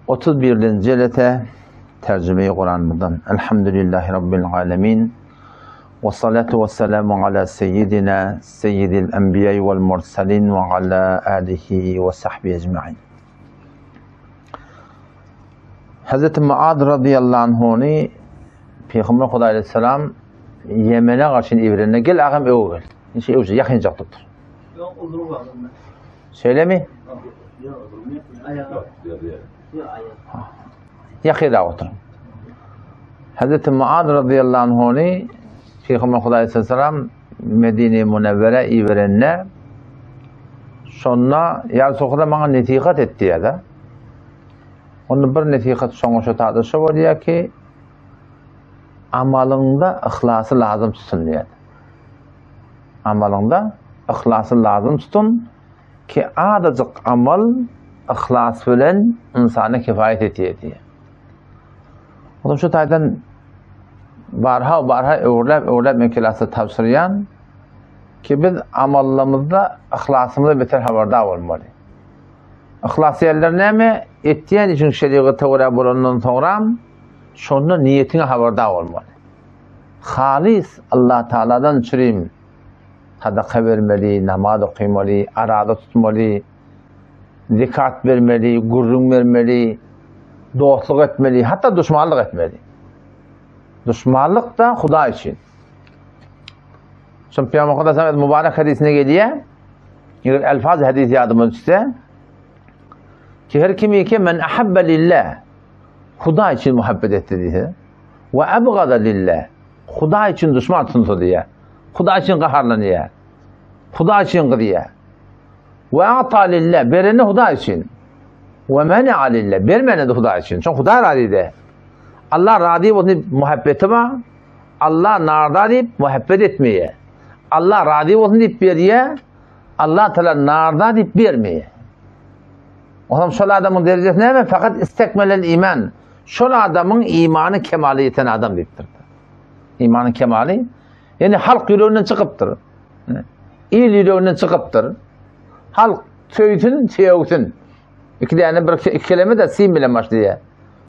31. celete tercüme-i Kur'an'dan. Elhamdülillahi Rabbil alemin. Ve salatu ve selamu ala seyyidina seyyidil enbiyayı vel mursalin ve ala alihi ve sahbihi ecma'in. Hz. Muad radıyallahu anh'uni Peygamber Huda aleyhisselam Yemen'e karşı İbren'e gel ağam ev gel. İşte evce yakınacaklıdır. Söyle mi? Yakıda oturun. Hz. Muad radıyallahu anh'uni Peygamber Huda aleyhisselam Medine-i Münevvere İbren'e sonra ya sokuda bana netikat etti ya da onun bir netikat sonuçta tadışı var ya ki amalında ihlası lazım tutun diye. Amalında ihlası lazım tutun ki adacık amal ihlas bilen insana kifayet ediyor diye. Onun şu taydan barha öğrelep mekelası tavsiyen ki biz amallarımızda ihlasımızda beter haberdar olmalı. İhlas yerlerine mi ettiğin için şeriatı uğra bulandan sonra sonra niyetine haberdar olmalı. Halis Allah Teala'dan çürüyüm. Sadaka vermeli, namaz okuymalı, arada tutmalı, zekat vermeli, gurrun vermeli, dostluk etmeli, hatta düşmanlık etmeli. Düşmanlık da Huda için. Şimdi Peygamber Aleyhisselam mübarek hadisine geliyor. Elfaz hadisi yadımız işte. Ki her kimi ki men ahabbe lillah Huda için muhabbet etti diye. Ve ebgada lillah Huda için düşman tuttu diye. Huda için kaharlanıyor. Huda için kırıyor. Ve a'ta lillah bereni Huda için. Ve mene'a lillah bermeni de Huda için. Çünkü Huda razı de. Allah razı olsun muhabbeti var. Allah narda deyip muhabbet etmeye. Allah razı olsun deyip veriyor. Allah Teala narda deyip vermeye. O zaman şöyle adamın derecesi ne mi? Fakat istekmelel iman. Şöyle adamın imanı kemali yeten adam deyiptir. İmanı kemali. Yani halk yüreğinden çıkıptır. İl yüreğinden çıkıptır. Halk söğütün, sevgütün. İki tane bir kelime de sin bile başlıyor.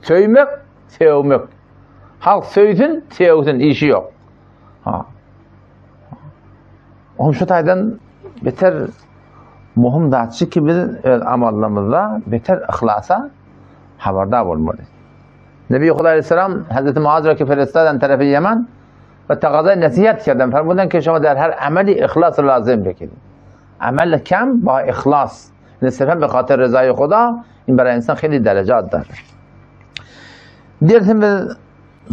Söymek, sevmek. Halk söğütün, sevgütün. İşi yok. Onun şu taydan beter muhim dağıtıcı ki biz amallarımızda beter ihlasa haberdar olmalı. Nebi Huda Aleyhisselam Hz. Muaz Rakı Feresta'dan tarafı Yemen ve taqaza nasihat kerdem. Fermudan ki şuma der her ameli ihlas lazım bekir. Amel kam ba ihlas. Nesefem be khatir rızayı Huda in bera insan khili derecat dar. Dersim biz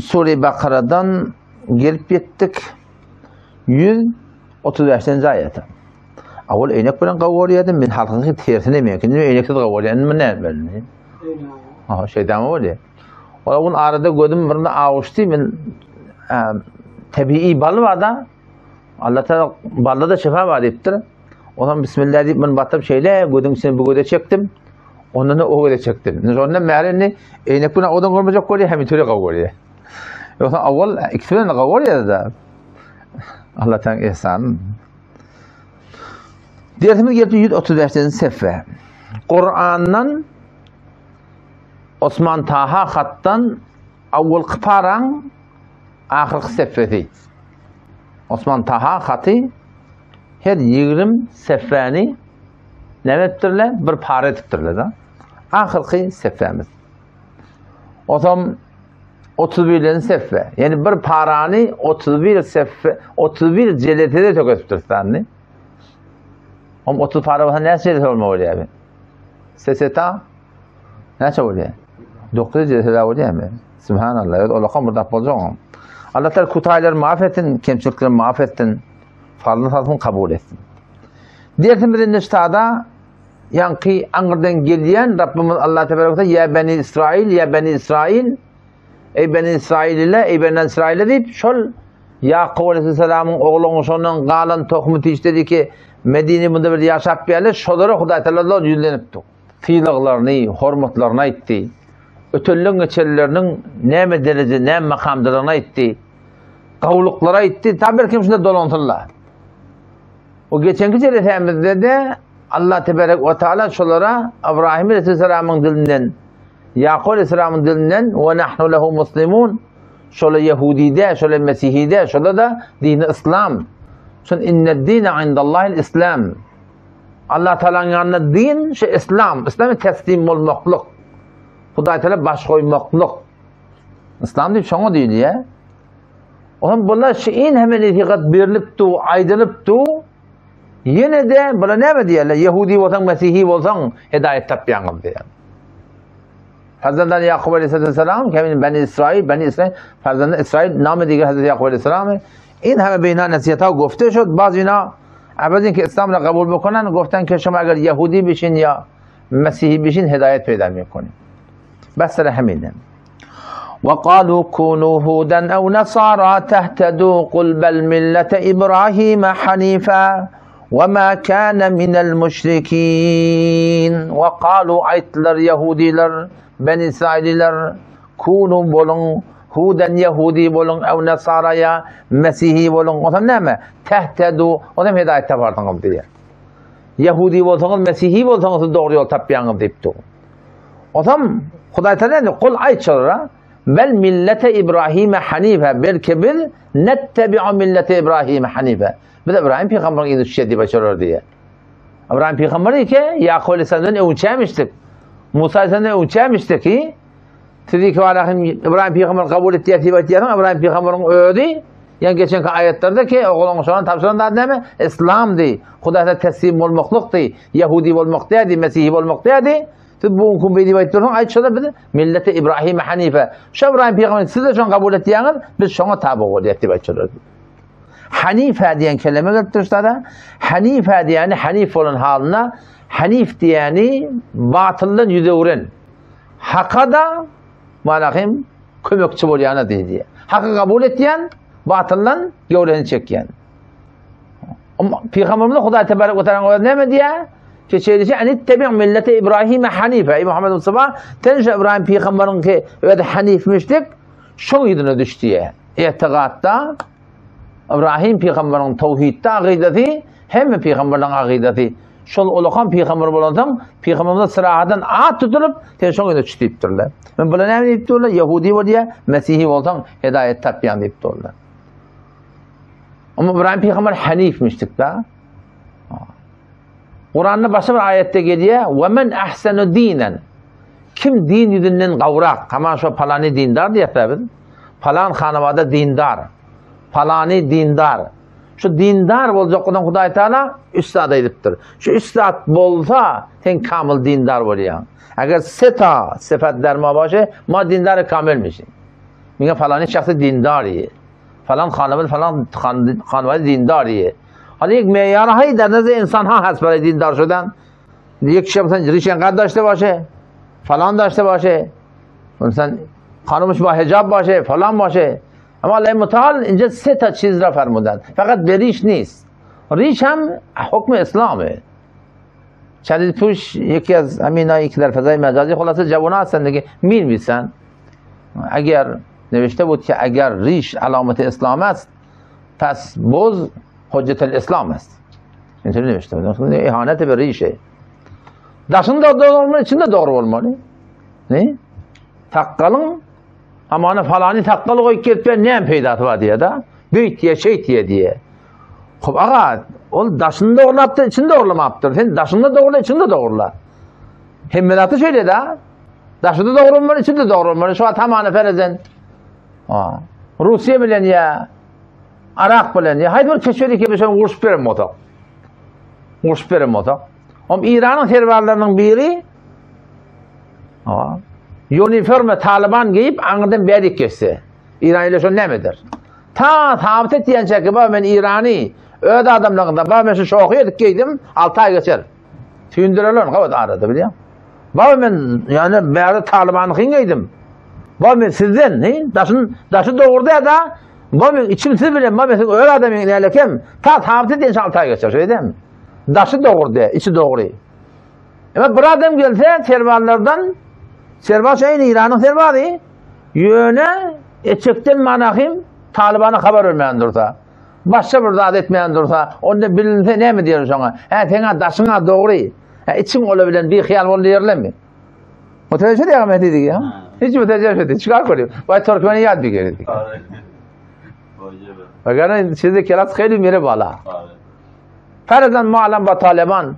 Sure-i Bakara'dan gelip yettik 135. ayete. Awal eynek bilen qavoriyadım men halkı tersine mümkün. Eyneksiz qavoriyadım ne belli. Ha şeytan var ya. Onun arada gördüm birinde ağuştu men tabii bal var da Allah Teala balda da şifa var deyiptir. O zaman bismillah deyip men batıp şeyle gördüm seni bu göde çektim. Ondan o göde çektim. Sonra meğerini eynek bilen odan olmayacak koyuyor hem türe qavoriya. Yoksa awal ikisinden qavoriya da Allah Teala ihsan. Dersimiz geldi 135. sayfa. Kur'an'dan Osman Taha hattan avval qıparan ahir sayfası. Osman Taha hatı her 20 sayfani nevettirler bir para ettirler da. Ahirki sayfamız. O zaman 31. sayfa. Yani bir parani 31 sayfa 31 celetede töküptürsen. 30 para var ne şey olmalı yani. Seseta ne şey oluyor? 9 cezada oluyor mu? Subhanallah. Allah'ım burada yapacağım. Allah Teala kutaylar mağfiretin, kemçilikleri mağfiretin, farlı satın kabul etsin. Diğer bir niştada yankı angırdan gelen Rabbimiz Allah Teala ya Beni İsrail, ya Beni İsrail, ey Beni İsrail'le, ey Beni İsrail'le deyip şol Yaqub Aleyhisselam'ın oğlunun sonundan qalan tohmutu istedi ki Medine bunda bir yaşap bir şolara Huda Teala yüzlenipti. Fiillarını, hormatlarını aytdı. Ötellün geçerlerinin ne derece, ne makamlarını aytdı. Qavluqlara aytdı. Tabi kim şunda dolantırlar. O geçenki celetemizde de Allah Tebarek ve Teala şolara İbrahim Aleyhisselam'ın dilinden Yaqub Aleyhisselam'ın dilinden ve nahnu lehu muslimun. Şöyle Yahudide, şöyle Mesihide, şöyle da dini İslam. Şun inne dine indallahil İslam. Allah Teala'nın yanında din şu İslam. İslam'a teslim olmaklık. Huday Teala baş koymaklık. İslam deyip şunu değil ya. Onun bunlar şeyin hemen itikat berilipti, aydılıptı. Yine de buna ne mi diyorlar? Yahudi olsan, Mesihi olsan hidayet tapyanım diyor. Hazreti Yaqub Aleyhisselam kemin Beni İsrail Hazreti İsrail namı diğer Hazreti Yaqub Aleyhisselam این همه به اینا نصیحت ها گفته شد. باز اینا عوض اینکه اسلام را قبول بکنن گفتن که شما اگر یهودی بشین یا مسیحی بشین هدایت پیدا میکنید. بس سر همینه. وقالوا كونوا هودا او نصارى تهتدوا قل بل ملة ابراهيم حنيفا وما كان من المشركين. وقالوا aytlar Yahudiler, Ben İsraililer كونوا bolun Huden Yahudi bolun, ev Nasara'ya, Mesihi bolun, o zaman ne mi? Tehtedu, o zaman hidayette vardınız diye. Yahudi bolsanız, Mesihi bolsanız doğru yol tapyanız deyipti. O zaman Huday Teala ne? Kul ayçlara, bel millete İbrahim'e hanife, belki bil, nettebi'u millete İbrahim'e hanife. Bir de İbrahim Peygamber'in iyi düşüşe diye başarır diye. İbrahim Peygamber'i ki, Yaqub Aleyhisselam'dan ölçemiştik. Musa Aleyhisselam'dan ölçemiştik ki, dedi ki İbrahim Peygamber kabul etti İbrahim Peygamber'in öğüdü. Yani geçen ayetlerde ki oğlun sonra tavsiyenin adı ne mi? İslam di. Hudayda teslim olmaklık di. Yahudi olmak dedi, Mesihi olmak dedi. Bu hukum beydi bayitlerden ayet şöyle bir millete İbrahim Hanife. Şu İbrahim Peygamber siz de şu an kabul ettiğiniz biz şuna tabi oldu etti bayitlerden. Hanife diyen kelime getirmişler de. Hanife diyeni Hanif olan haline Hanif diyeni batıldan yüze vuran. Hakka da malahim kömekçi bolýana diýdi. Hakkı kabul etýän, batyldan gövleni çekýän. Peygamberimiz Hudaý tebarek we taala näme diýär? Keçeýdi anittebi' millete İbrahim hanife. Muhammed Mustafa tenje İbrahim peygamberiň ki öde hanifmişdik, şo ýerine düşdi. Etiqatda İbrahim peygamberiň tawhidde aqidati hem peygamberiň aqidati. Şol olakan peygamber bolandan peygamberimiz sırahadan at tutulup teşon öne çıkıptırlar. Men bula näme diýipdirler? Yahudi bolýa, Mesihi bolsan hidayet tapýan diýipdirler. Ama İbrahim peygamber hanifmişdik da. Kur'an'da başka bir ayette geliyor. Ve men ahsenu dinen. Kim din yüzünden gavrak? Hemen şu falani dindar diye tabi. Falan hanavada dindar. Falani dindar. Şu dindar olacak olan Hudaý Teala üstad edipdir. Şu üstad bolsa sen kamil dindar bolýan. Eger seta sıfatlar ma başe ma dindar kamilmişsin. Mine falani şahsı dindari. Falan hanavada falan hanavada dindari. Hadi یک معیارهایی در نزد انسان ها هست برای دین دار شدن. یک کسی مثلا ریش انقدر داشته باشه، فلان داشته باشه، مثلا خانمش با حجاب باشه، فلان باشه. اما الله متعال اینجا سه تا چیز را فرمودن. فقط به ریش نیست. ریش هم حکم اسلامه. چندین توش یکی از همینایی که در فضای مجازی خلاصه جوان‌ها هستن دیگه می‌نویسن. اگر نوشته بود که اگر ریش علامت اسلام است، پس بز حجت الاسلام است. اینطوری نوشته بود. اهانت به ریشه. Daşında doğru olmalı, içinde doğru olmalı. Ne? Takkalın amanı falanı takkalı koyup gelip ne peydatı var diye da. Büyük diye şey diye. Hop ağa, o daşında doğrulattı, içinde doğrulamaptır. Sen daşında doğrula, içinde doğrula. Hemmelatı şöyle de. Daşında doğru olmalı, içinde doğru olmalı. Şu an tamamı ferezen. Rusya bilen ya. Arak bilen ya. Hayır bir keşfedi ki bir şey vurş verim oto. Vurş verim oto. Ama İran'ın terörlerinin biri uniforme Taliban giyip anıdan bedik geçti. İran ile şu ne midir? Taahhüt ettiğin çeki ben İran'ı öde adamlarında ben şu şokuyu giydim 6 ay geçer. Tüyündürürler kavat aradı biliyor musun? Ben yani beri Taliban'ı giydim. Ben sizden daşı doğurdu ya da ben içimsiz bile ben öyle adamın ilerlekem taahhüt ettiğin 6 ay geçer. Şey değil mi? Daşı doğurdu, içi doğru. Ama bir adam gelse servarlardan, servar şeyin İran'ın servarı, yöne çıktım manahim, Taliban'a haber vermeyen dursa, başka bir zat etmeyen dursa, onu bilinse ne mi diyor sana? Sana daşına doğru, için olabilen bir hıyal onu yerler mi? متوجه شدی آقا مهدی دیگه؟ هیچ متوجه شدی چیکار کنیم؟ باید ترکمنی یاد بگیرید دیگه. وگرنه این چیز کلاس خیلی میره بالا. فرضاً ما الان با طالبان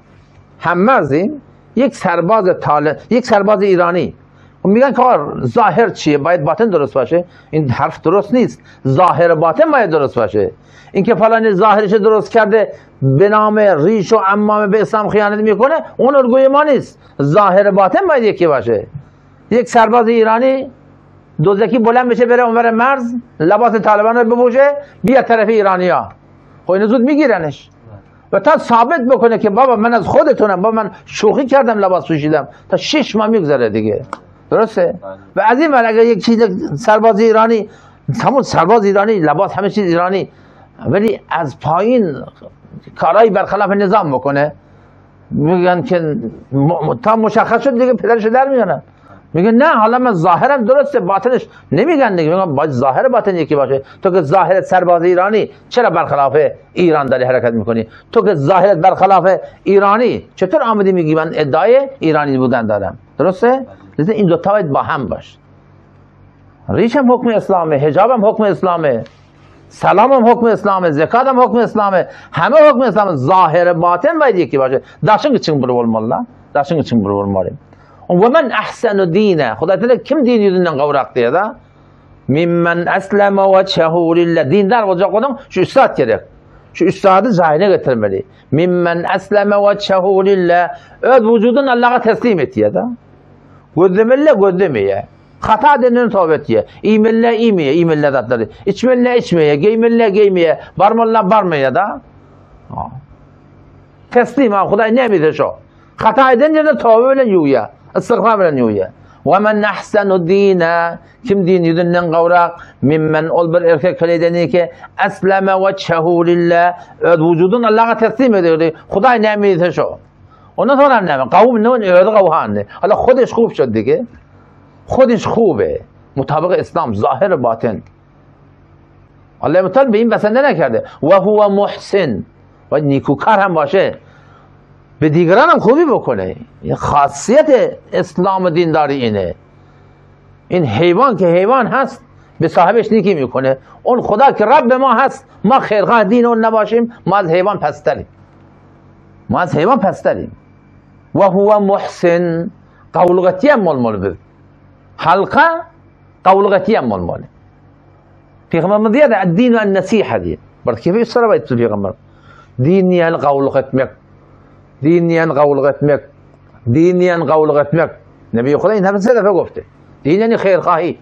هم مرزیم، یک سرباز ایرانی میگن که ظاهر چیه؟ باید باطن درست باشه. این حرف درست نیست. ظاهر باطن باید درست باشه. اینکه فلان ظاهرش درست کرده به نام ریش و عمامه به اسلام خیانت میکنه، اون الگوی ما نیست. ظاهر باطن باید یکی باشه. یک سرباز ایرانی دوزکی بلند بشه بره اونور مرز، لباس طالبان رو بپوشه، بیا طرف ایرانیا، خب اینو زود میگیرنش. و تا ثابت بکنه که بابا من از خودتونم، بابا من شوخی کردم لباس پوشیدم، تا 6 ماه میگذره دیگه. درسته؟ و از این ور اگر یک چیز سرباز ایرانی، همون سرباز ایرانی، لباس همه چیز ایرانی، ولی از پایین کارهای برخلاف نظام بکنه، میگن که تا مشخص شد دیگه پدرش در میانن. میگن نه حالا من ظاهرم درسته باطنش نمیگن دیگه. میگن باید ظاهر باطن یکی باشه. تو که ظاهرت سرباز ایرانی چرا برخلاف ایران داری حرکت میکنی؟ تو که ظاهرت برخلاف ایرانی چطور آمدی میگی من ادعای ایرانی بودن دارم؟ درسته؟ لذا این دوتا باید با هم باش. ریش هم حکم اسلامه، حجاب هم حکم اسلامه، سلام هم حکم اسلامه، زکات هم حکم اسلامه، همه حکم اسلامه. ظاهر باطن باید یکی باشه. داشتن için bulunmalı. Dاشتن için bulunmalı. و من احسن دینه. خدا تعالی kim din yüzünden kavrak diye da mimmen esleme vechehu lillah. Dindar olacak adam şu üstad gerek. Şu üstadı zahine getirmeli. Mimmen esleme vechehu lillah. Öz vücudun Allah'a teslim et ya da. Gözlemelle gözlemeye. Hata denen tövbe et. İmelle imeye, imelle datları. İçmelle içmeye, giymelle giymeye, barmalla barmaya da. Teslim ha. Huday ne bilir şu. Hata edince de tövbe ile yuya. استغفار bilen yuya. Ve men ahsanu dine. Kim din yüzünden kavrak? Mimmen ol bir erkek kaleden ki esleme vechehu lillah. Öz vücudun Allah'a teslim ediyor. Huday ne emriyse şu. Ondan sonra ne? Kavim ne? Öyle kavhan ne? Allah خودش خوب شد دیگه. خودش خوبه. مطابق اسلام ظاهر باطن. Allah Teala به این بسنده نکرده. و هو محسن. و نیکوکار هم باشه. به دیگران هم خوبی بکنه. این خاصیت اسلام و دینداری اینه. این حیوان که حیوان هست به صاحبش نیکی میکنه. اون خدا که رب ما هست، ما خیرخواه دین اون نباشیم، ما از حیوان پستریم. ما از حیوان پستریم. و هو محسن. قولغتی هم مال بید. حلقه قولغتی هم مال. پیغمبر دیده الدین و النصیحه دید. برد کیفه ایستاره باید تو پیغمبر. دین یعنی قولغت مک. دینیان قول etmek. دینیان قول etmek. Nebi Khudai این هر سه دفعه گفته. دین یعنی خیرخواهی.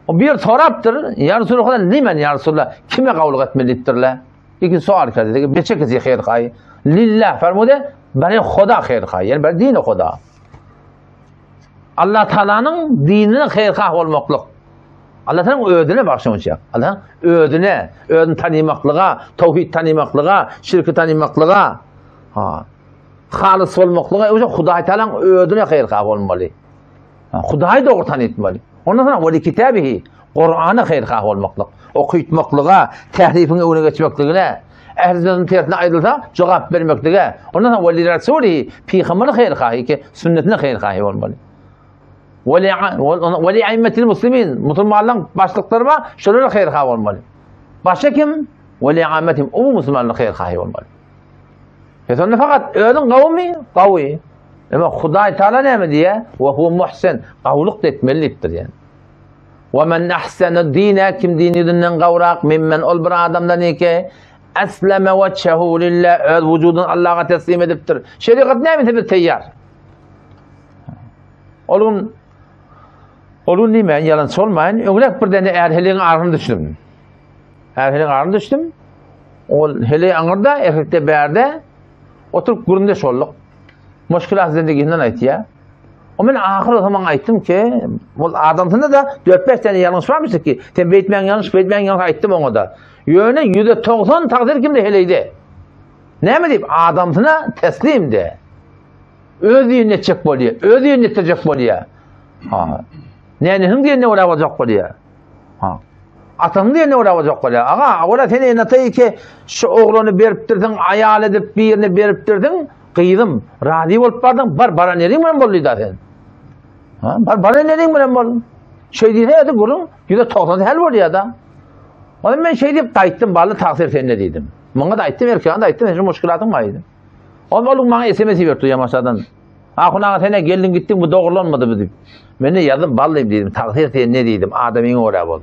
و بیار طرابتر یا رسول خدا لیمن یا رسول الله کیم قول etmelidir له؟ یکی سوال کرده دیگه به چه کسی خیرخواهی؟ لله فرموده برای خدا خیرخواهی یعنی برای دین خدا. Allah Teala'nın dinine xeyrxah olmaqlıq. Allah Teala'nın ödüne bağışlamış ya. Allah ödüne, ödün tanımaklığa, tevhid tanımaklığa, şirki tanımaklığa. Ha. Halis olmaklığa, o Xuday Teala'nın ödüne xeyrxah olmalı. Xudayı doğru tanıtmalı. Ondan sonra veli kitabihi, Kur'an'a xeyrxah olmaqlıq. Okuyutmaklığa, tehrifine önüne geçmekliğine, ehl-i tersine ayrılsa cevap vermekliğe. Ondan sonra veli Resulü, Peygamber'e xeyrxahı ki sünnetine xeyrxahı olmalı. Veli aimmetil muslimin, Müslümanların başlıklarına şöyle xeyrxahı olmalı. Başka kim? Veli aimmetim, o Müslümanların xeyrxahı olmalı. Sonra fakat ödün kavmi, kavi. Ama Xuday Teala ne mi diye? Ve hu muhsen, kavluk da etmelidir yani. Ve men ahsenu dine, kim dininden kavrak, mimmen ol bir adamdan ki, esleme vechehu lillah, öz vücudun Allah'a teslim ediptir. Şeriat ne mi bir teyyar? Olun demeyin, yalan sormayın. Öylek bir tane erheliğin ağrını düştüm. Erheliğin ağrını düştüm. O heliğin ağırda, erkekte berde, oturup gurunda şolluk. Muşkilat zindiginden ayet ya. O ben ahir o zaman ayettim ki, adamsında da 4-5 tane yanlış varmıştı ki, tembih etmeyen yanlış, etmeyen yanlış ayettim ona da. Yöne %90 takdir kimde heleydi. Ne mi deyip? Adamsına teslimdi. Öz yönetecek boluyor, öz yönetecek boluyor. Nenihim diye ne olacak boluyor. Atanın diye ne olacak boluyor. Ağa, ola seni enatayı ki, şu oğlunu beriptirdin, ayal edip birini beriptirdin, kıydım, radyo olup bardın, bara nerin mi boluydu sen? Bana ne bilen bol. Şey deydi ya da gurun, yüzde 90 hel var ya da. Oğlum ben şey deyip dayıttım, bağlı taksir seninle dedim. Bana dayıttım, erkeğine dayıttım, hiç muşkilatım vardı. Oğlum bana SMS'i verdi Yamaçlardan. Akuna sene geldin gittin, bu doğrulanmadı bu deyip. Ben de yazdım, bağlayayım dedim, taksir seninle dedim, adamın oraya bol.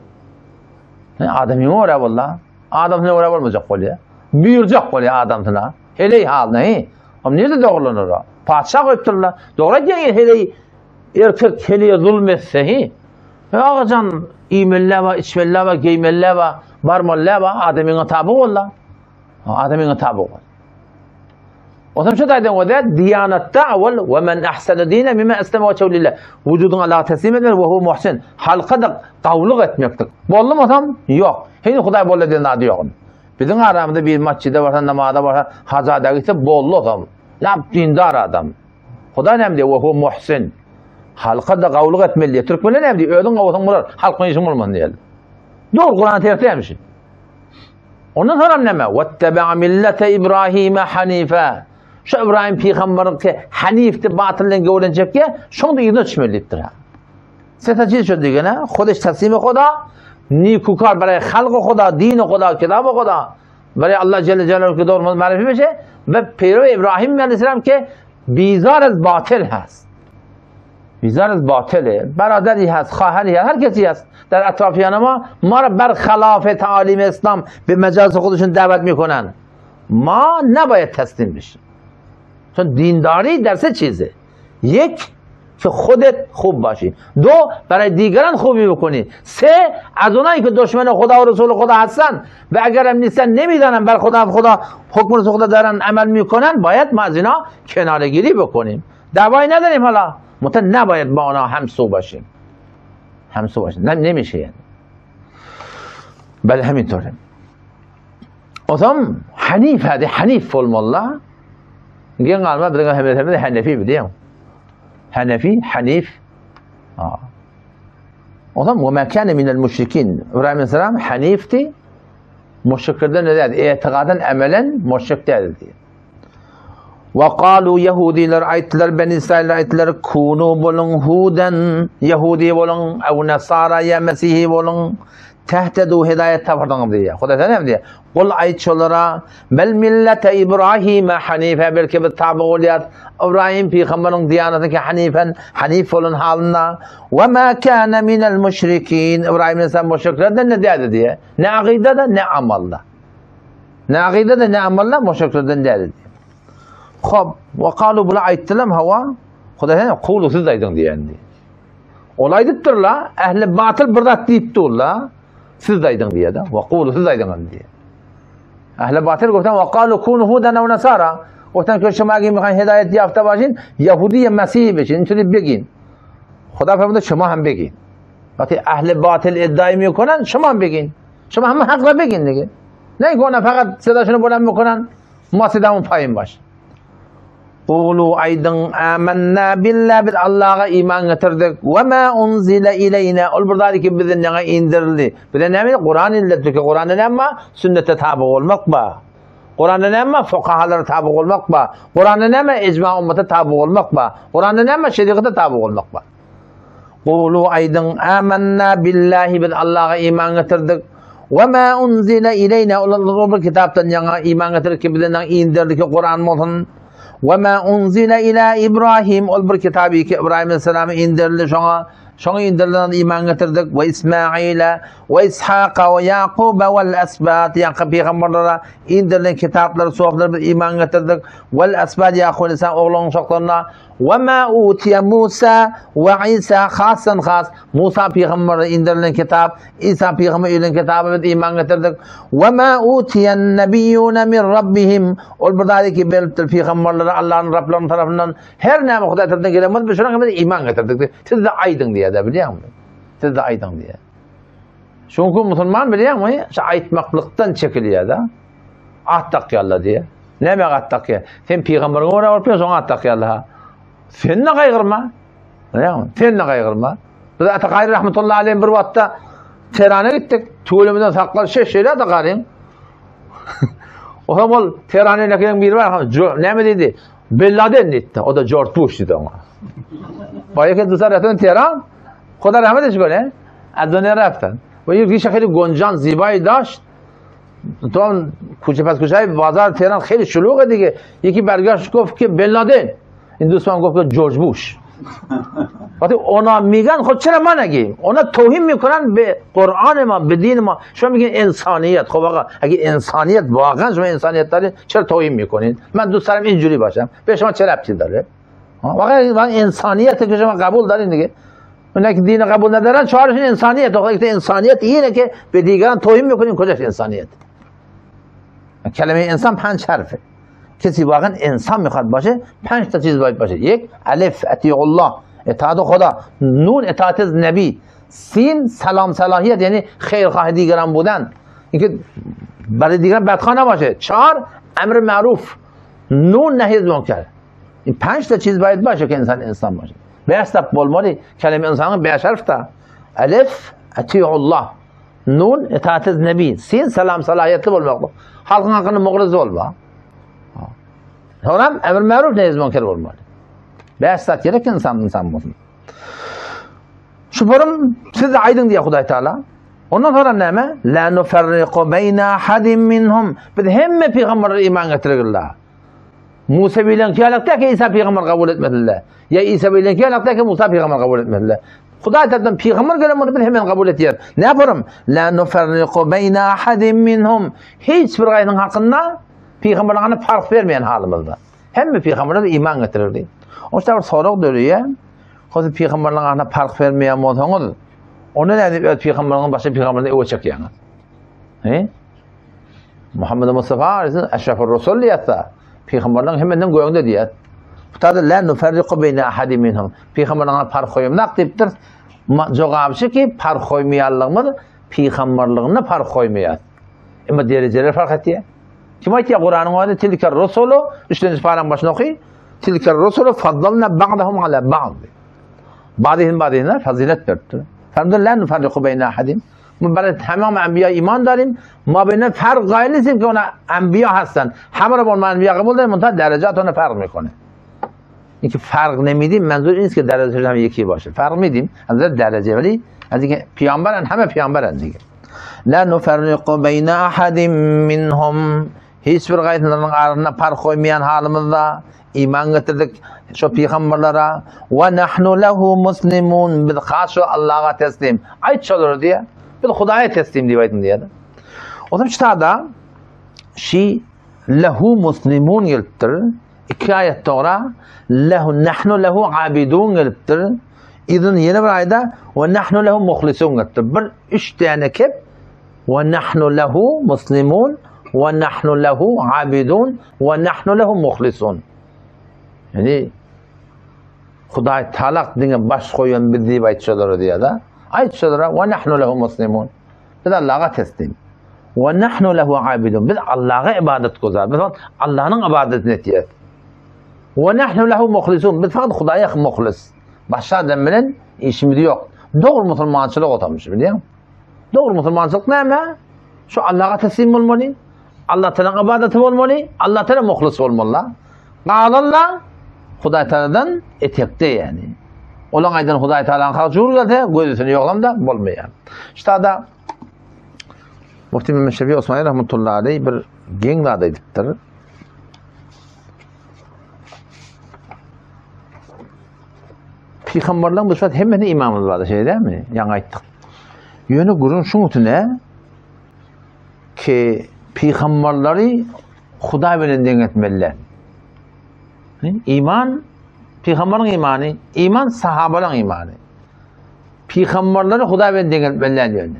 Adamın oraya bol la. Adam ne oraya olmayacak kol ya. Büyürecek kol ya adam sana. Hele hal ne? Ama nerede doğrulanır o? Padişah koyupturlar. Doğru diye hele erkek hele zulmetse hi. Ağacan imeller var, içmeller var, giymeller var, barmaller var, adamın tabi ol la. Adamın tabi ol. O zaman şu da o da diyanet ta'vel ve men ahsana dinen mimma aslama veçhu lillah. Vücudun Allah'a teslim etmek ve hu muhsin. Halkada kavluk etmektir. Bu oldu mu tam? Yok. Hiç Huday bolla dediğin adı yok. Bizim aramızda bir masjide varsa, namazda varsa, hazada gitse bollu adam. Lap dindar adam. Huday ne diyor? Ve hu muhsin. Halkada kavluk etmeli diye. Türkmenler ne diyor? Ödün kavutan bular. Halkın işim olman diye. Doğru Kur'an tertiymiş. Ondan sonra ne mi? Vettebe'a millete İbrahim'e hanife. Şu İbrahim Peygamber'in ki hanifti batılın görecek ya, şunu da yine çmeliptir ha. Setacı şu digene, Xudosh taslimi Xudo, nikukar برای خلق خدا، دین خدا، کتاب خدا، برای الله جل جلاله که دور معرفی بشه و پیرو ابراهیم علیه السلام که بیزار از باطل هست. بیزار از باطله، برادری هست، خواهری هست، هر کسی هست در اطرافیان ما را برخلاف تعالیم اسلام به مجاز خودشون دعوت میکنن. ما نباید تسلیم بشیم. چون دینداری در سه چیزه. یک که خودت خوب باشی، دو برای دیگران خوبی بکنی، سه از اونایی که دشمن خدا و رسول خدا هستن و اگر هم نیستن نمیدانن بر خدا حکم رسول خدا دارن عمل میکنن، باید ما از اینا کنارگیری بکنیم. دعوایی نداریم، حالا متن نباید با آنها همسو باشیم. همسو باشیم نمیشه یعنی. بله همینطوره. اصلا حنیف هذه حنیف فلم الله میگن قلمه بدن همه حنفی بدیم. حنفي حنيف وما كان من المشركين. إبراهيم عليه السلام حنيفتي مشركدن اعتقادا أملا مشرك دي. وقالوا يهودي لرأيتلر بني إسرائيل رأيتلر كونوا بولن هودا يهودي بولن أو نصارى يا مسيحي بولن تهتدوا هداية تفردن دي. خدا تنم دي. قل أيت شلرا بل ملة إبراهيم حنيفا بلکه بالتابعوليات إبراهيم في خمرن ديانتك حنيف فلن حالنا وما كان من المشركين. إبراهيم الإنسان مشرك لدن ديادة دي نعقيدة نعم الله نعقيدة نعم الله مشرك لدن ديادة دي. خب وقالوا بلا أيتلم هوا خدا تنم قولوا سيدايدن دي عندي olaydıttır la ehli batıl bırdak deyip dur la siz daydın diye de ve kulu siz daydın diye ehli batıl goftan ve kalu kunu huden ev nasara goftan ki şuma ki میخواین هدایت یافته باشین یهودی یا مسیحی بشین اینطوری بگین. خدا فرموده شما هم بگین. وقتی اهل باطل ادعای میکنن شما هم بگین. شما هم حق را بگین دیگه. نه اینکه فقط صداشونو بلند میکنن ما صدامون پایین باشه. قولوا أيضا آمنا بالله بالله إيمان تردك وما أنزل إلينا البردارك بذن إندرلي بذن نعمل قرآن اللي ترك قرآن نعمة سنة تتابع المقبى قرآن نعمة فقهاء تتابع المقبى قرآن نعمة إجماع أمة تتابع المقبى قرآن نعمة شريعة تتابع المقبى. قولوا أيضا آمنا بالله بالله إيمان تردك وما أنزل إلينا الكتاب تنجا إيمان تردك بذن إندرلي قرآن مثلا وما أنزل إلى إبراهيم أولبر كتابي كإبراهيم السلام إندرل شو إندرلنا إيمان تردك وإسماعيل وإسحاق ويعقوب والأسباط يعقوب بيغمبر إندرل كتاب لرسول إيمان تردك والأسباط يأخذ لسان أغلون شقنا وما أوتي موسى وعيسى خاصا خاص موسى بيغمبر إندرل كتاب عيسى بيغمبر إندرل كتاب إيمان تردك وما أوتي النبيون من ربهم أولبر ذلك بيلت بيغمبر الله رب لهم طرفنا هر نعم خدا تردك لمن بشرنا كمان إيمان تردك تزد أيضا دي هذا biliyor musun? Siz de aydan diye. Çünkü Müslüman biliyor musun? Aytmaklıktan çekiliyor da. Ah takıyallah diye. Ne demek ah takıyallah? Sen peygamberin oraya varpıyorsun ah takıyallah. Sen ne kaygırma? Biliyor musun? Sen ne kaygırma? Biz Atakayri rahmetullahi aleyhim bir vakitte Tehran'a gittik. Tuğulümüzden saklar şeyle Atakayri'nin. O zaman Tehran'ın biri var. Ne mi dedi? Bin Laden dedi. O da George Bush dedi ona. با یکی دوست رفتن تهران، خدا رحمتش کنه، از دنیا رفتن. و یه ریشه خیلی گنجان زیبایی داشت. تو کوچه پس کوچه بازار تهران خیلی شلوغه دیگه. یکی برگشت گفت که بن لادن، این دوست من گفت که جورج بوش. وقتی اونا میگن خب چرا ما نگیم؟ اونا توهین میکنن به قرآن ما، به دین ما. شما میگین انسانیت. خب آقا اگه انسانیت واقعا شما انسانیت دارین چرا توهین میکنین؟ من دوست دارم اینجوری باشم، به شما چه ربطی داره؟ واقعا انسانیت که شما قبول دارین دیگه. اونا که دین قبول ندارن چهارشون انسانیت. آقا انسانیت اینه که به دیگران توهین میکنین، کجاش انسانیت؟ کلمه انسان 5 حرفه. کسی واقعا انسان میخواد باشه 5 تا چیز باید باشه. 1 الف اطیع الله، اطاعت خدا. نون اطاعت نبی. سین سلام صلاحیت، یعنی خیرخواه دیگران بودن، اینکه برای دیگران بدخواه نباشه. 4 امر معروف. نون نهی از منکر. این 5 تا چیز باید باشه که انسان باشه. بس بولمالی کلمه انسان به حرف تا الف اطیع الله، نون اطاعت نبی، سین سلام صلاحیت بولماق، halkın hakkını muğrız olma. Sonra emir maruf neyiz münker olmalı. Beşsat gerek insan olsun. Şu forum siz aydın diye Huday Teala. Ondan sonra ne? La nuferriqu beyna ahadin minhum. Biz hemme peygamberlere iman getirirler. Musa bilen ki alakta ki İsa peygamber kabul etmediler. Ya İsa bilen ki alakta ki Musa peygamber kabul etmediler. Huday Teala'dan peygamber gelen bunu hemen kabul ediyor. Ne yaparım? La nuferriqu beyna ahadin minhum. Hiçbir gayrının hakkında peygamberlerine fark vermeyen halimizde. Hem peygamberlere iman getirirdi. O işte soruq dörüye. Xozı peygamberlerine fark vermeyen olsanız, onu ne deyip peygamberlerin başka peygamberine ev çekiyorsunuz? Muhammed Mustafa Eşrefur Resul diyetse, peygamberlerin hemenden goyunda diyet. Tadı la nuferriqu beyna ahadin minhum. Peygamberlerine fark koymak deyiptir. Cevabı ki fark koymayanlığımız peygamberliğine fark koymayat. Ama dereceler fark etti. Kim ayet ya Kur'an'ın vardı tilker Resulü, üçüncü paranın başına okuy. Tilker Resulü faddalna ba'dahum ala ba'd. Bazılarına fazilet verdi. Ferdi la nuferriqu beyna ahadin. Ben tamam enbiya iman داریم. ما بین فرق قائل نیستیم که اون انبیا هستن. همه رو با انبیا قبول داریم، منتها درجاتون فرق میکنه. اینکه فرق نمیدیم منظور این نیست که درجه‌شون هم یکی باشه. فرق میدیم از نظر درجه، ولی از اینکه پیامبرن، همه پیامبرن دیگه. لا نفرق بین احد منهم. هیچ bir gayrının arasında fark koymayan halimizde iman getirdik şu peygamberlere. Ve nahnu lehu muslimun. Biz haşu Allah'a teslim. Ayet çalıyor diye. Biz Hudaya teslim diye. O zaman işte da şi lehu muslimun geliptir. 2 ayet sonra lehu nahnu lehu abidun geliptir. İzin yeni bir ayda ve nahnu lehu muhlisun geliptir. Bir 3 tane kep ve nahnu lehu muslimun ve nahnu lehu abidun ve nahnu lehu muhlisun. Yani Huday Teala dine baş koyan bir diye ayetçiler diye da ayetçiler ve nahnu lehu muslimun. Biz Allah'a teslim. Ve nahnu lehu abidun. Biz Allah'a ibadet gozar. Biz Allah'ın ibadetini etiyet. Ve nahnu lehu muhlisun. Biz fakat Hudaya muhlis. Başka adamların işimiz yok. Doğru Müslümançılık otamış biliyor musun? Doğru Müslümançılık ne mi? Şu Allah'a teslim olmalı. Allah Teala'nın ibadeti olmalı. Allah Teala muhlis olmalı. Qalallah Huday Teala'dan etekte yani. Olan aydan Huday Teala'nın halcur geldi, gözüsünü yoklamda olmayan. İşte da Mufti Mehmet Şefi Osmani rahmetullahi aleyh bir gen adaydıktır. Peygamberlerin bu sıfat hemen imamımız vardı şey değil mi? Yan ayttık. Yönü gurun şunu tüne ki peygamberleri Huday bilen dengetmeliler. İman, peygamberin imanı, iman sahabenin imanı. Peygamberleri Huday bilen dengetmeliler yönü.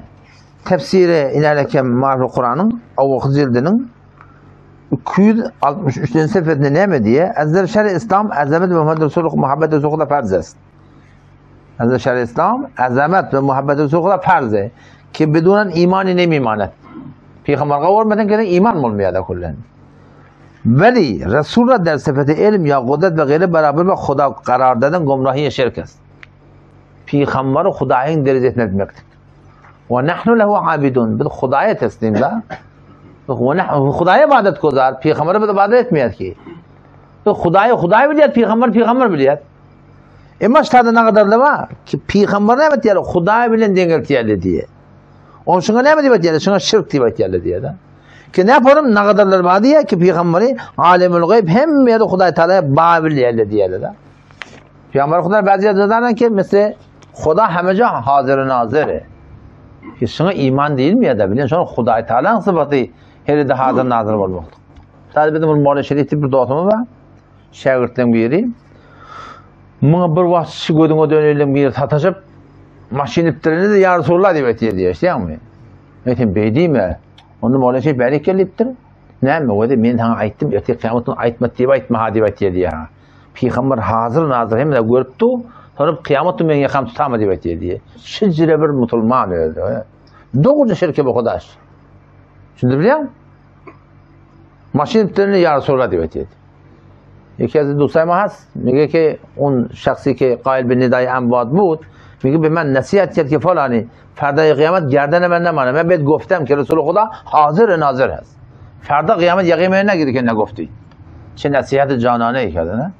Tefsiri ilerleken Maruf Kur'an'ın Avuk Zildi'nin 263. sayfasında ne mi diye Ezzeb Şer-i İslam azamet ve Muhammed Resulullah muhabbet Resulullah farz است. Ezzeb Şer-i İslam azamet ve muhabbet Resulullah farz است ki بدون ایمانی نمیماند. پیغمبر قول بدن که ایمان olmuyor کلا. ولی رسول را در صفت علم یا قدرت و غیره برابر با خدا قرار دادن گمراهی شرک است. پیغمبر خدایین درجه ندمکت. و نحن له عابدون. بد خدای تسلیم ده. و نحن خدای عبادت گذار. پیغمبر به عبادت میاد کی. تو خدای بیاد، پیغمبر بیاد. Ama ştada ne kadar da var ki peygamber ne diyor? Huda bilen dengeltiyeli diye. O şuna ne diyor diye? Şuna şirk diye diye da. Ki ne yaparım ne kadarlar var diye ki peygamberi alemül gayb hem ya da Huda Teala'ya bağlı diye da. Peygamber Huda bazı yazılardan ki mesela Huda hemece hazır nazır. Ki şuna iman değil mi ya da bilen sonra Huda Teala'nın sıfatı her de hazır nazır olmalı. Sadece bizim Molla Şerif'te bir dostum var. Şagirdden biri. Bana bir vakit şu gözüne dönelim bir sataşıp maşiniptirini de ya Resulullah diye işte mi? Metin bey değil mi? Onu Molla Şerif belki geliptir. Ne mi? O da men sana aytdım. Öte kıyametin aytma diye aytma diye ha. Peygamber hazır nazır hem de görüptü. Sonra kıyametin men yakam tutama diye. Şicre bir Müslüman öldü. Doğruca şirke bu kadar. Şimdi biliyor musun? Maşiniptirini ya Resulullah diye. یکی از دوستای ما هست میگه که اون شخصی که قائل به ندای اموات بود میگه به من نصیحت کرد که فلانی فردای قیامت گردن من نمانه من بهت گفتم که رسول خدا حاضر ناظر هست فردا قیامت یقه من نگیری که نگفتی چه نصیحت جانانه ای کرده نه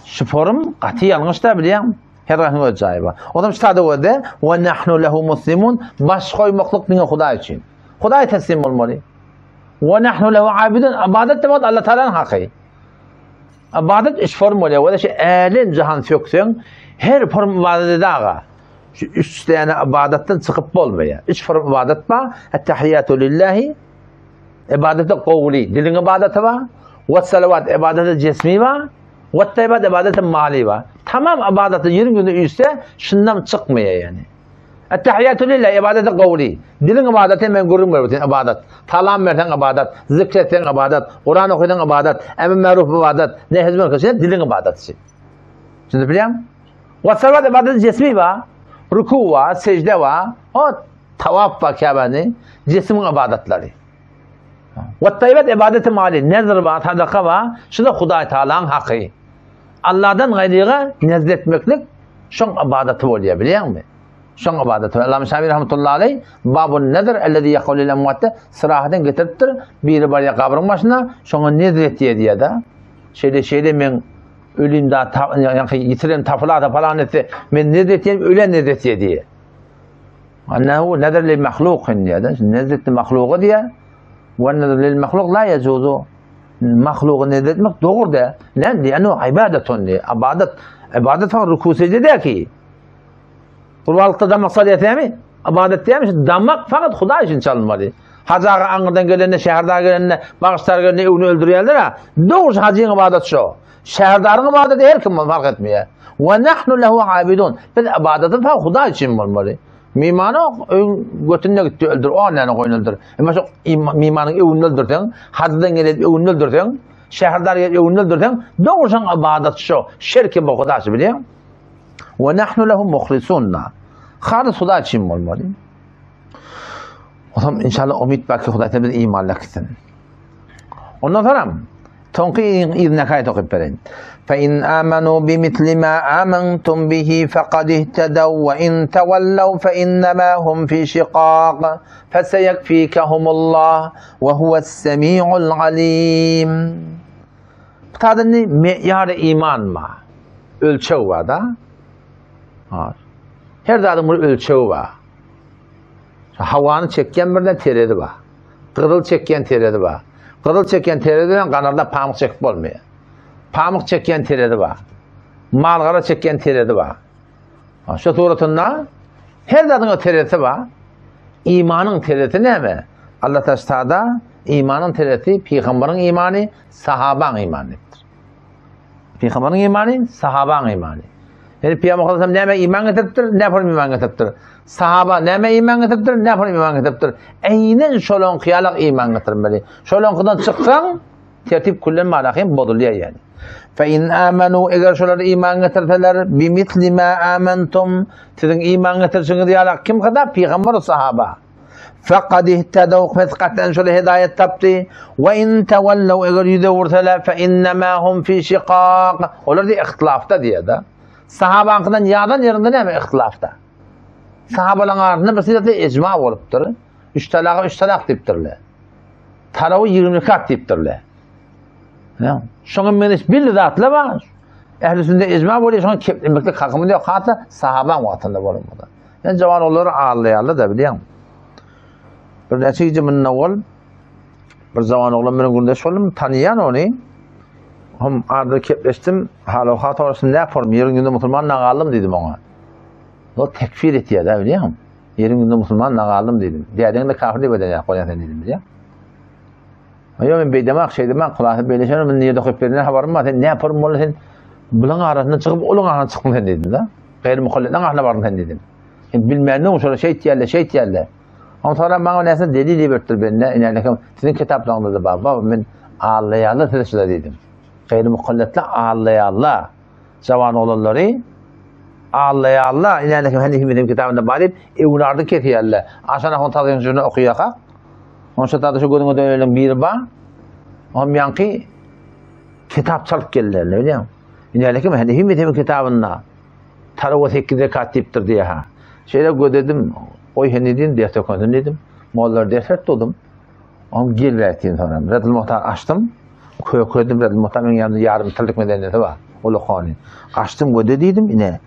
شفارم قطعی yanlış da biliyorum her rahmet caiba adam ştada oldu ve nahnu lehu muslimun başka mahluk din Xudo için Xudo'ya teslim olmalı ve nahnu lehu abidun ibadet de Allah Teala'nın hakkı ibadet iş formülü ve de şey elin cihan söksün her form ibadet dağa şu üç tane ibadetten çıkıp olmuyor üç form ibadet var ettehiyyatu lillahi ibadeti kavli dilin ibadeti var ve salavat ibadeti cismi var ve tayyibat ibadeti mali var tamam ibadeti 20 günde üstte şundan çıkmıyor yani ettehiyyatu lillahi ibadeti kavli dilin ibadeti men görünmüyor ibadet talam verten ibadet zikreten ibadet Kur'an okuyan ibadet emr maruf ibadet ne hizmet kılıyor dilin ibadeti şimdi biliyor musun ve salavat ibadeti cismi var ruku var secde var o tavaf var Kabe'nin cismin ibadetleri ve tayyibat ibadeti mali nezr var sadaka var şu da Xudo Teala'nın hakkı Allah'tan gayrıya nezretmeklik şun ibadeti oluyor biliyor musun şun ibadeti Allah Şamil rahmetullahi aleyh babun nedir ellezî yekulil emvatte sırahaten getirttir biri var ya kabrın başına şuna nezret diye da şeyde men öleyim daha yitireyim tafılada falan etse men nezret diyeyim ölen nezret diye annehu nedir li mahlukun diye da nezret mahluku diye ve nedir li mahluk la yecuzu mahluku nezretmek doğru da ne diye yani ibadetun diye ibadet falan ruku secde ki Kurbalıkta damak saliyeti mi? İbadet diyemiş. Damak fakat Xudo için çalınmalı. Hacığa Ankara'dan gelenine, şehirden gelenine, bağışlar gelenine evini öldürüyorlar ha. Doğrusu hacının ibadeti şu. Şehirdarın ibadeti her kim fark etmiyor. Ve nahnu lehu abidun. Biz ibadeti fakat Xudo için olmalı. Mimanı götünde gitti öldür. O anneni koyun öldür. Ama şu mimanın evini öldürdün. Hacıdan gelip evini öldürdün. Şehirden gelip evini öldürdün. Doğrusu ibadeti şu. Şirki bu Xudo için biliyor musun? ونحن له مخلصون خالص Xudo için olmalı. O zaman inşallah umid belki Xudo Teala imanla kılsın. Ondan sonra tonki izne kayıt okuyup verin. فَاِنْ آمَنُوا بِمِثْلِ مَا آمَنْتُمْ بِهِ فَقَدْ اهْتَدَوْا وَاِنْ تَوَلَّوْا فَاِنَّمَا هُمْ فِي شِقَاقٍ فَسَيَكْفِيكَهُمُ اللّٰهُ وَهُوَ السَّمِيعُ الْعَلِيمُ. Bu tadını me'yar iman var. Ölçeği var da. Her adamın ölçeği var. Havanı çekken birden teredi var. Kırıl çekken teredi var. Kırıl çekken teredi kanalda pamuk çekip olmuyor. Pamuk çekken teredi var. Malgara çekken teredi var. Şu tuğratında her adamın teredi var. İmanın teredi ne mi? Allah Teala imanın teredi, peygamberin imanı, sahabanın imanıdır. Peygamberin imanı, sahabanın imanı. Yani Peygamber Aleyhisselam neme iman getiriptir, ne yapalım iman getiriptir. Sahaba neme iman getiriptir, ne yapalım iman getiriptir. Aynen şolon kıyalak iman getirmeli. Şolon kıdan çıksan, tertip kullen malakayım bozuluyor yani. فَاِنْ آمَنُوا eğer şolar iman getirseler, بِمِثْلِ مَا آمَنْتُمْ sizin iman getirsiniz diyalak kim kadar? Peygamber sahaba. فَقَدْ اِهْتَدَوْا فَسْقَتَنْ şöyle hidayet taptı. وَاِنْ تَوَلَّوْا eğer yüze vursalar, فَاِنَّمَا هُمْ فِي شِقَاقٍ onlar da ihtilafta diye de. Sahabankıdan yağdan yerinde ne mi ihtilafta? Sahabaların arasında bir sırada icma oluptur. 3 talak deyiptirler. Taravı 20 kat deyiptirler. Şunun meniş bir zatla var. Ehl-i sünnet icma böyle şu an keplemeklik hakkımı diyor. Hatta sahaban vatanında bulunmadı. Yani cavan oğulları ağırlayarlı da biliyor musun? Bir neçe min evvel bir zaman oğlan benim gündeş oldum. Tanıyan onu. Hem arada kepleştim. Halokat orasını ne yaparım? Yarın günde Müslüman kaldım dedim ona. O tekfir etti ya da biliyor musun? Yarın günde Müslüman kaldım dedim. Diğerden de kafir de bedene koyan dedim biliyor musun? Ama ben beydemek şey demek kulağına beyleşenim. Ben niyede köplerine haberim var. Ne yaparım bunu sen? Bunun arasından çıkıp onun arasından çıktım sen dedim da. Gayri muhalletten ahla varım sen dedim. Bilmeyenler o şöyle şey diyerler. Ama sonra bana neyse deli diye verttir benimle. İnerlekim sizin kitaplarınızda da var. Baba ben ağlayarlar tezçide dedim. Gayri muhalletle ağlayarlar. Cavan oğulları ağlayarlar. İnerlekim hani himidim kitabında barip evlardı ketiyerler. Aşağına kon tadın şunu okuyaka. Onca tadı şu gözüne dönelim bir var. Onun yankı kitap çalıp gelirler biliyor musun? İnerlekim hani himidim kitabında Taravat 8 katiptir diye ha. Şeyde gödedim. Oy henidin diye tekondum dedim. Mollar defter tuttum. Onu gel verdiğim sonra. Redil Muhtar açtım. Koydum Redil Muhtar'ın yanında yarım tırlık medeniyeti var. O lokani. Açtım gödediydim yine.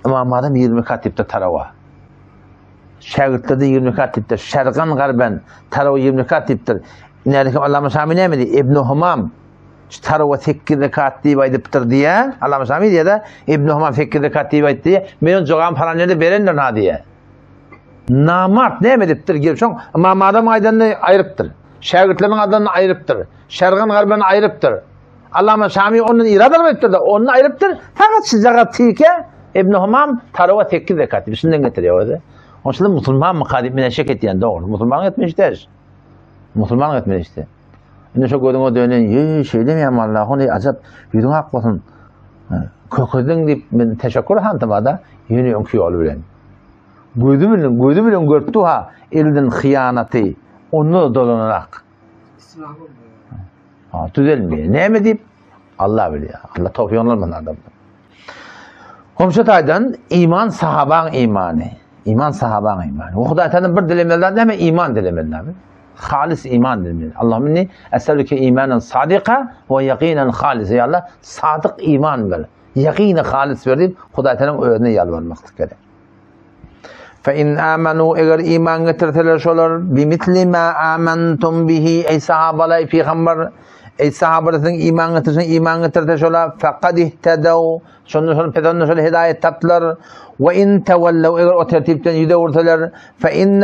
İmam adam 20 katiptir tarava. Şagirdlerde 20 katiptir. Şergan garben tarava 20 katiptir. İnerlekim Allame Sami ne miydi? İbn-i Humam. Tarava 8 rekat diye baydıptır diye. Allame Sami diye de İbn-i Humam 8 rekat diye baydı diye. Benim çoğam falan nerede verenler ha diye. Namart ne mediptir girşon ama adam aydanını ayrıptır. Şagirdlerin adını ayrıptır. Şergan garbanı ayrıptır. Allame Sami onun iradını ettir de onu ayrıptır. Fakat size tike İbn Humam tarava 8 rekat bisinden getiriyor öyle. Onun için Müslüman mukaddim meşek ettiğin doğru. Müslüman etmiştir. Müslüman etmiştir. Şimdi şu gördüğün dönen şey demeyeyim Allah onu acaba yüzün haklısın. Köküdün deyip ben teşekkür hantıma da yeni yönki ol bilen. Gözü bilen görüptü ha elden hıyanatı onu dolanarak. Ha düzelmiyor. Ne mi deyip Allah biliyor. Allah tevfik olmaz adamda. Komşu taydan iman sahaban imanı. İman sahaban imanı. O Hudaytanın bir dilemelerden deme iman dilemeler. Halis iman dilemeler. Allahümme eselüke imanen sadika ve yakinen halis. Ya Allah sadık iman ver. Yakinen halis verip Hudaytanın önüne yalvarmaktık gerek. فَاِنْ آمَنُوا eğer iman getirtiler şolar بِمِثْلِ مَا آمَنْتُمْ بِهِ ey sahabalar, ey peygamber, ey sahabaların iman getirtiler şolar فَقَدْ اِهْتَدَوْا şunun pedonun şöyle hidayet taptılar. وَاِنْ تَوَلَّوْا eğer o tertipten yüze vursalar فَاِنَّ